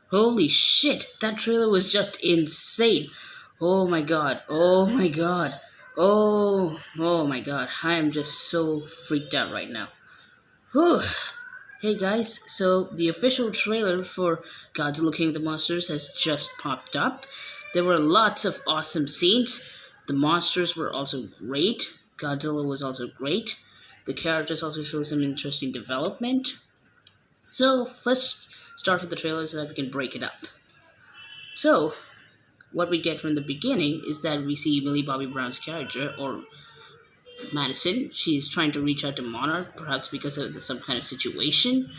Holy shit, that trailer was just insane. Oh my god, oh my god, oh my god. I am just so freaked out right now. Whew. Hey guys, so the official trailer for Godzilla King of the Monsters has just popped up. There were lots of awesome scenes. The monsters were also great. Godzilla was also great. The characters also showed some interesting development. So let's start with the trailer so that we can break it up. So, what we get from the beginning is that we see Millie Bobby Brown's character, or Madison. She's trying to reach out to Monarch, perhaps because of some kind of situation.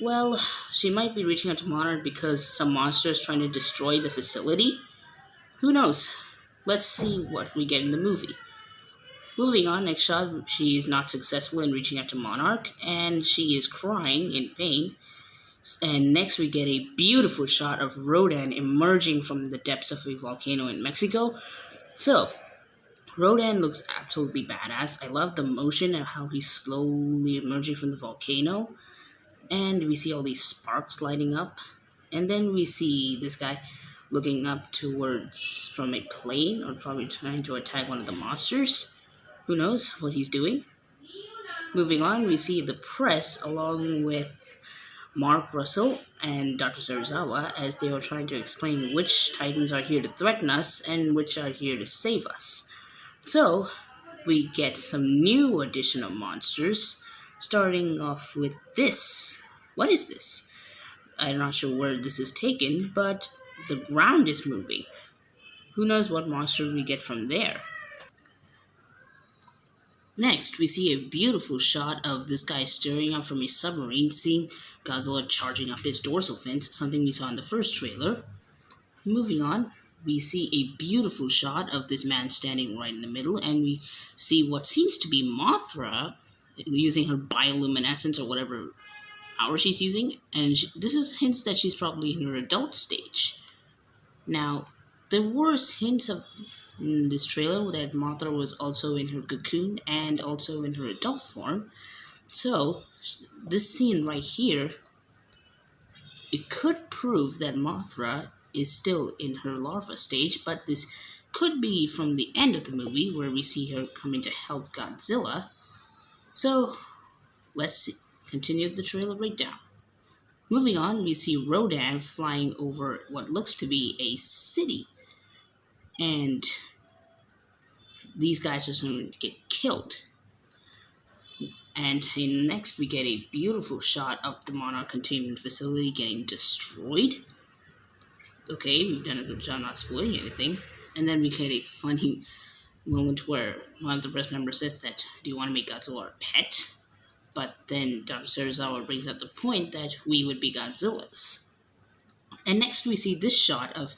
Well, she might be reaching out to Monarch because some monster is trying to destroy the facility. Who knows? Let's see what we get in the movie. Moving on, next shot, she is not successful in reaching out to Monarch, and she is crying in pain. And next, we get a beautiful shot of Rodan emerging from the depths of a volcano in Mexico. So, Rodan looks absolutely badass. I love the motion and how he's slowly emerging from the volcano. And we see all these sparks lighting up. And then we see this guy looking up towards from a plane, or probably trying to attack one of the monsters. Who knows what he's doing? Moving on, we see the press along with Mark Russell and Dr. Serizawa as they are trying to explain which titans are here to threaten us and which are here to save us. So, we get some new addition of monsters, starting off with this. What is this? I'm not sure where this is taken, but the ground is moving. Who knows what monster we get from there? Next, we see a beautiful shot of this guy staring out from a submarine, seeing Godzilla charging up his dorsal fins, something we saw in the first trailer. Moving on, we see a beautiful shot of this man standing right in the middle, and we see what seems to be Mothra using her bioluminescence or whatever power she's using, and this is hints that she's probably in her adult stage. Now, there was hints of in this trailer that Mothra was also in her cocoon and also in her adult form. So, this scene right here, it could prove that Mothra is still in her larva stage, but this could be from the end of the movie where we see her coming to help Godzilla. So, let's continue the trailer breakdown. Moving on, we see Rodan flying over what looks to be a city. And these guys are going to get killed. And next, we get a beautiful shot of the Monarch containment facility getting destroyed. Okay, we've done a good job not spoiling anything. And then we get a funny moment where one of the press members says that, do you want to make Godzilla a pet? But then Dr. Serizawa brings up the point that we would be Godzillas. And next we see this shot of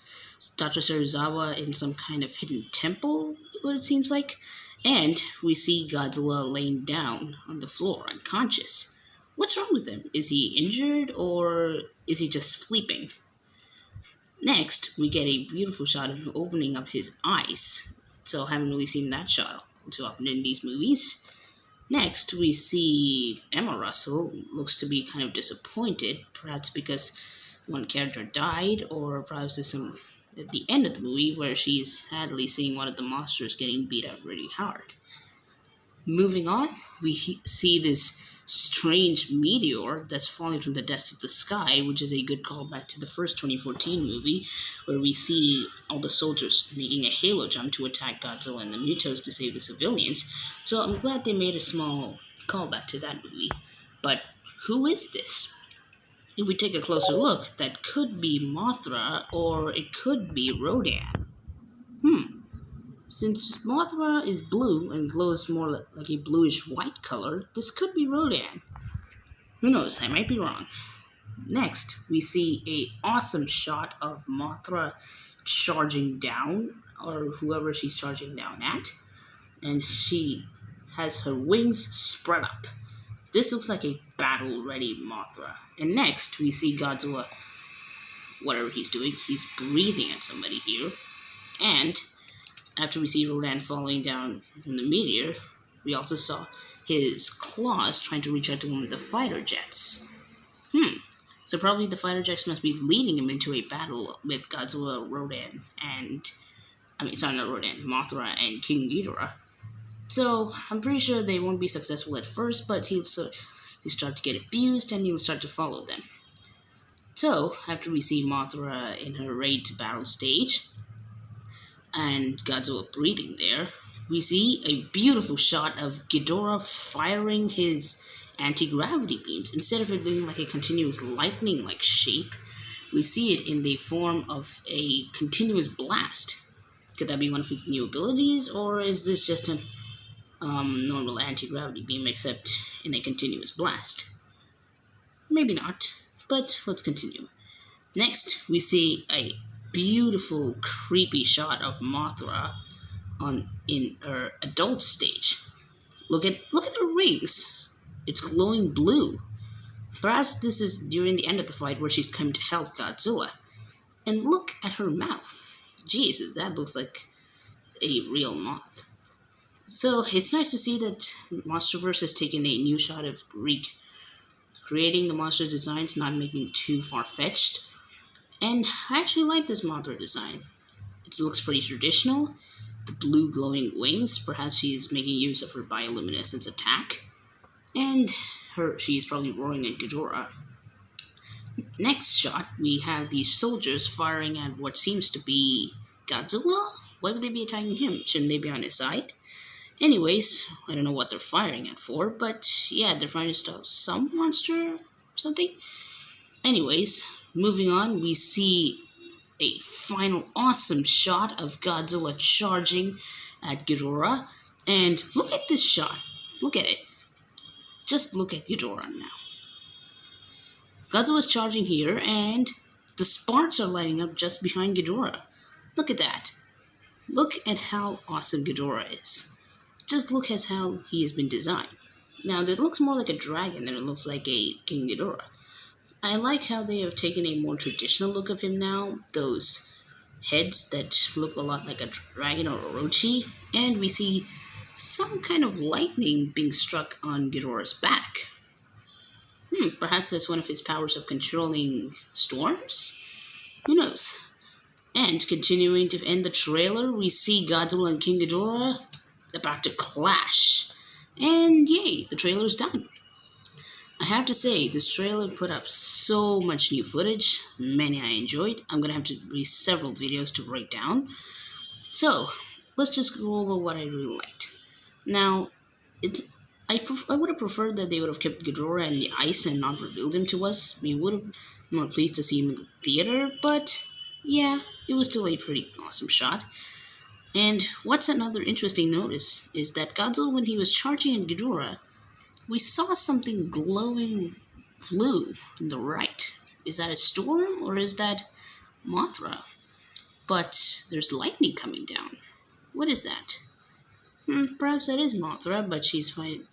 Dr. Serizawa in some kind of hidden temple, what it seems like. And we see Godzilla laying down on the floor, unconscious. What's wrong with him? Is he injured or is he just sleeping? Next, we get a beautiful shot of him opening up his eyes. So I haven't really seen that shot too often in these movies. Next, we see Emma Russell looks to be kind of disappointed, perhaps because one character died, or perhaps there's some at the end of the movie where she is sadly seeing one of the monsters getting beat up really hard. Moving on, we see this strange meteor that's falling from the depths of the sky, which is a good callback to the first 2014 movie, where we see all the soldiers making a halo jump to attack Godzilla and the Mutos to save the civilians. So I'm glad they made a small callback to that movie. But who is this? If we take a closer look, that could be Mothra, or it could be Rodan. Since Mothra is blue and glows more like a bluish-white color, this could be Rodan. Who knows, I might be wrong. Next, we see a awesome shot of Mothra charging down, or whoever she's charging down at, and she has her wings spread up. This looks like a battle-ready Mothra. And next, we see Godzilla, whatever he's doing, he's breathing at somebody here, and after we see Rodan falling down from the meteor, we also saw his claws trying to reach out to one of the fighter jets. So probably the fighter jets must be leading him into a battle with Godzilla, Rodan, and I mean, sorry, not Rodan, Mothra, and King Ghidorah. So I'm pretty sure they won't be successful at first, but he'll start to get abused and he'll start to follow them. So after we see Mothra in her raid to battle stage and Godzilla breathing there, we see a beautiful shot of Ghidorah firing his anti-gravity beams. Instead of it doing like a continuous lightning-like shape, we see it in the form of a continuous blast. Could that be one of its new abilities, or is this just a normal anti-gravity beam except in a continuous blast? Maybe not, but let's continue. Next, we see a beautiful, creepy shot of Mothra in her adult stage. Look at her wings. It's glowing blue. Perhaps this is during the end of the fight where she's come to help Godzilla. And look at her mouth. Jesus, that looks like a real moth. So it's nice to see that Monsterverse has taken a new shot of creating the monster designs, not making too far-fetched. And I actually like this Mothra design. It looks pretty traditional. The blue glowing wings, perhaps she is making use of her bioluminescence attack. And she is probably roaring at Ghidorah. Next shot, we have these soldiers firing at what seems to be Godzilla? Why would they be attacking him? Shouldn't they be on his side? Anyways, I don't know what they're firing at for, but yeah, they're trying to stop some monster or something. Anyways, moving on, we see a final awesome shot of Godzilla charging at Ghidorah. And look at this shot. Look at it. Just look at Ghidorah now. Godzilla's charging here, and the sparks are lighting up just behind Ghidorah. Look at that. Look at how awesome Ghidorah is. Just look at how he has been designed. Now, it looks more like a dragon than it looks like a King Ghidorah. I like how they have taken a more traditional look of him now. Those heads that look a lot like a dragon or Orochi. And we see some kind of lightning being struck on Ghidorah's back. Perhaps that's one of his powers of controlling storms? Who knows? And continuing to end the trailer, we see Godzilla and King Ghidorah about to clash. And yay, the trailer's done. I have to say, this trailer put up so much new footage. Many I enjoyed. I'm going to have to release several videos to break down. So, let's just go over what I really liked. Now, I would have preferred that they would have kept Ghidorah in the ice and not revealed him to us. We would have been more pleased to see him in the theater, but yeah, it was still a pretty awesome shot. And what's another interesting notice is that Godzilla, when he was charging at Ghidorah, we saw something glowing blue on the right. Is that a storm or is that Mothra? But there's lightning coming down. What is that? Perhaps that is Mothra, but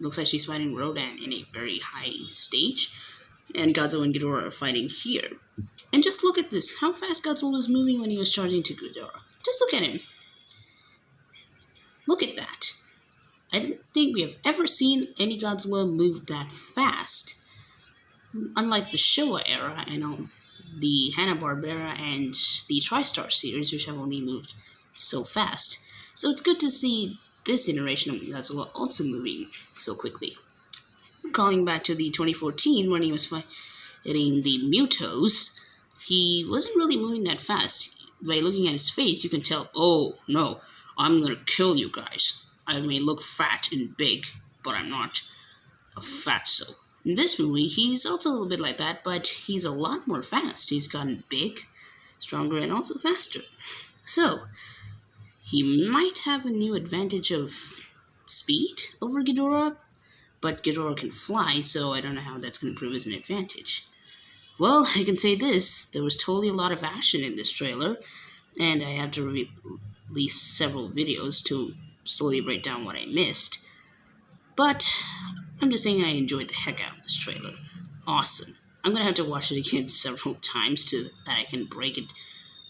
looks like she's fighting Rodan in a very high stage. And Godzilla and Ghidorah are fighting here. And just look at this. How fast Godzilla was moving when he was charging to Ghidorah. Just look at him. Look at that. I didn't think we have ever seen any Godzilla move that fast. Unlike the Showa era and the Hanna-Barbera and the TriStar series, which have only moved so fast. So it's good to see this iteration of Godzilla also moving so quickly. Calling back to the 2014 when he was fighting the Mutos, he wasn't really moving that fast. By looking at his face, you can tell, oh no, I'm gonna kill you guys. I may look fat and big, but I'm not a fatso. In this movie, he's also a little bit like that, but he's a lot more fast. He's gotten big, stronger, and also faster. So, he might have a new advantage of speed over Ghidorah, but Ghidorah can fly, so I don't know how that's going to prove as an advantage. Well, I can say this, there was totally a lot of action in this trailer, and I had to release several videos to slowly break down what I missed. But I'm just saying I enjoyed the heck out of this trailer. Awesome. I'm going to have to watch it again several times so that I can break it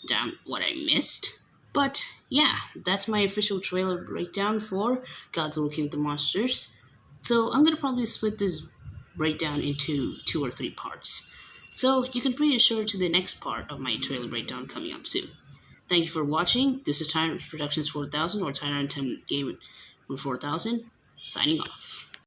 down what I missed. But yeah, that's my official trailer breakdown for Godzilla King of the Monsters. So I'm going to probably split this breakdown into 2 or 3 parts. So you can be assured to the next part of my trailer breakdown coming up soon. Thank you for watching. This is Tyrant Productions 4000 or Tyrant 10 Game 4000 signing off.